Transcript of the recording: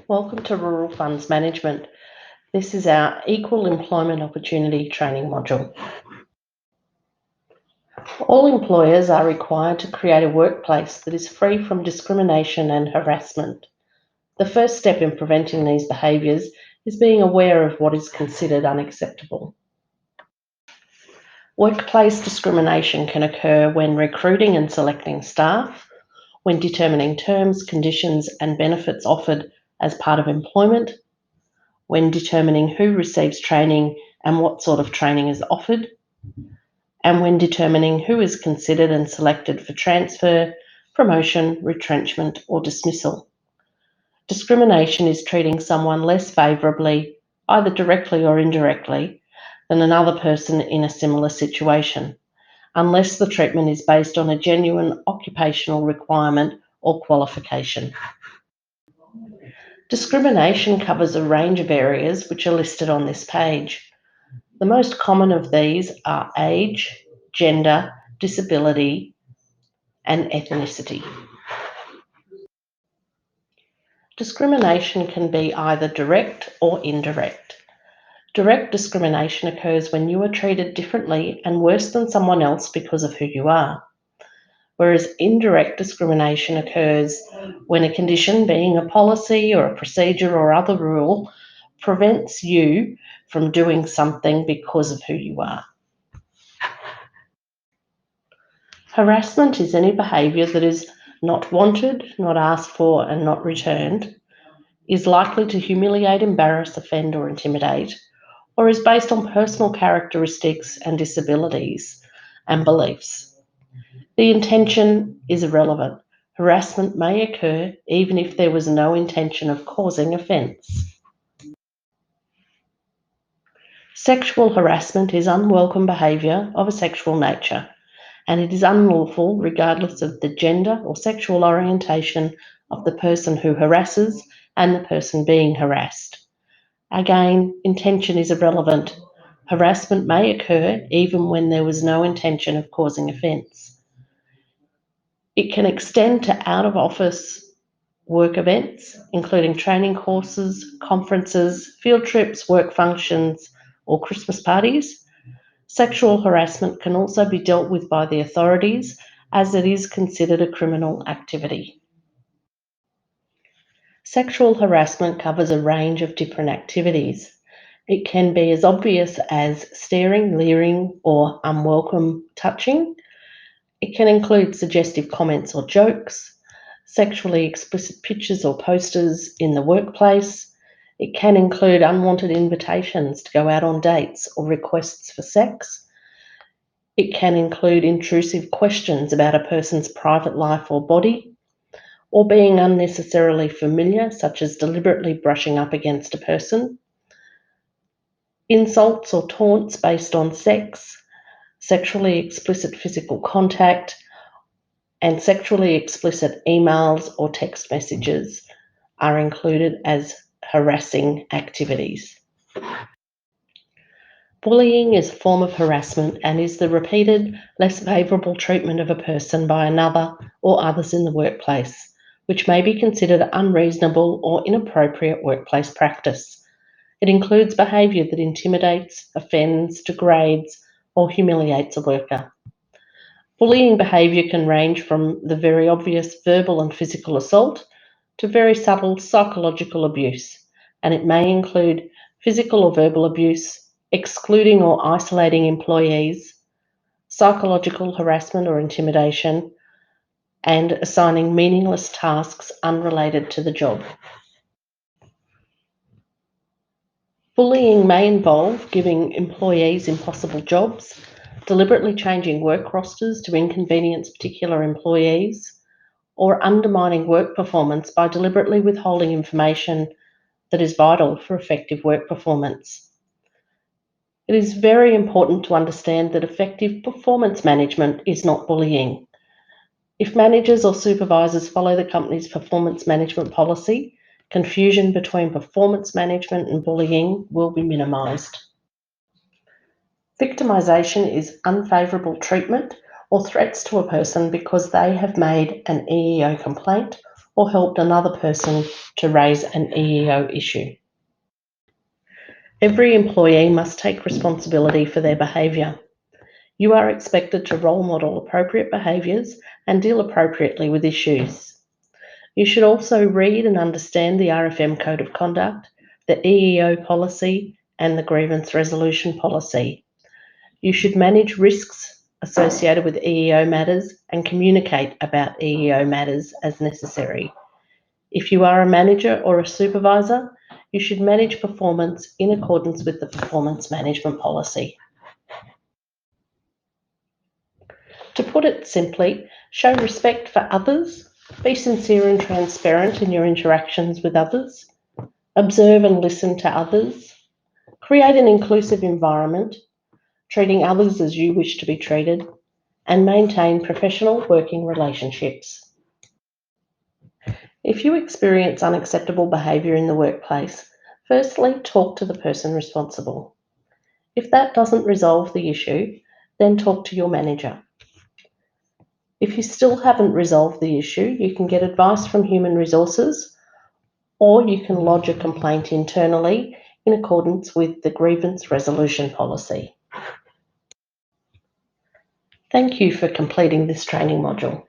Welcome to Rural Funds Management. This is our Equal Employment Opportunity Training module. All employers are required to create a workplace that is free from discrimination and harassment. The first step in preventing these behaviours is being aware of what is considered unacceptable. Workplace discrimination can occur when recruiting and selecting staff, when determining terms, conditions and benefits offered as part of employment, when determining who receives training and what sort of training is offered, and when determining who is considered and selected for transfer, promotion, retrenchment, or dismissal. Discrimination is treating someone less favourably, either directly or indirectly, than another person in a similar situation, unless the treatment is based on a genuine occupational requirement or qualification. Discrimination covers a range of areas which are listed on this page. The most common of these are age, gender, disability, and ethnicity. Discrimination can be either direct or indirect. Direct discrimination occurs when you are treated differently and worse than someone else because of who you are, whereas indirect discrimination occurs when a condition, being a policy or a procedure or other rule, prevents you from doing something because of who you are. Harassment is any behaviour that is not wanted, not asked for, and not returned, is likely to humiliate, embarrass, offend, or intimidate, or is based on personal characteristics and disabilities and beliefs. The intention is irrelevant. Harassment may occur even if there was no intention of causing offence. Sexual harassment is unwelcome behaviour of a sexual nature, and it is unlawful regardless of the gender or sexual orientation of the person who harasses and the person being harassed. Again, intention is irrelevant. Harassment may occur even when there was no intention of causing offence. It can extend to out-of-office work events, including training courses, conferences, field trips, work functions, or Christmas parties. Sexual harassment can also be dealt with by the authorities as it is considered a criminal activity. Sexual harassment covers a range of different activities. It can be as obvious as staring, leering, or unwelcome touching. It can include suggestive comments or jokes, sexually explicit pictures or posters in the workplace. It can include unwanted invitations to go out on dates or requests for sex. It can include intrusive questions about a person's private life or body, or being unnecessarily familiar, such as deliberately brushing up against a person. Insults or taunts based on sex, sexually explicit physical contact, and sexually explicit emails or text messages are included as harassing activities. Bullying is a form of harassment and is the repeated, less favourable treatment of a person by another or others in the workplace, which may be considered unreasonable or inappropriate workplace practice. It includes behaviour that intimidates, offends, degrades, or humiliates a worker. Bullying behaviour can range from the very obvious verbal and physical assault to very subtle psychological abuse, and it may include physical or verbal abuse, excluding or isolating employees, psychological harassment or intimidation, and assigning meaningless tasks unrelated to the job. Bullying may involve giving employees impossible jobs, deliberately changing work rosters to inconvenience particular employees, or undermining work performance by deliberately withholding information that is vital for effective work performance. It is very important to understand that effective performance management is not bullying. If managers or supervisors follow the company's performance management policy, confusion between performance management and bullying will be minimised. Victimisation is unfavourable treatment or threats to a person because they have made an EEO complaint or helped another person to raise an EEO issue. Every employee must take responsibility for their behaviour. You are expected to role model appropriate behaviours and deal appropriately with issues. You should also read and understand the RFM Code of Conduct, the EEO policy, and the grievance resolution policy. You should manage risks associated with EEO matters and communicate about EEO matters as necessary. If you are a manager or a supervisor, you should manage performance in accordance with the performance management policy. To put it simply, show respect for others, be sincere and transparent in your interactions with others, observe and listen to others, create an inclusive environment, treating others as you wish to be treated, and maintain professional working relationships. If you experience unacceptable behaviour in the workplace, firstly, talk to the person responsible. If that doesn't resolve the issue, then talk to your manager. If you still haven't resolved the issue, you can get advice from Human Resources, or you can lodge a complaint internally in accordance with the grievance resolution policy. Thank you for completing this training module.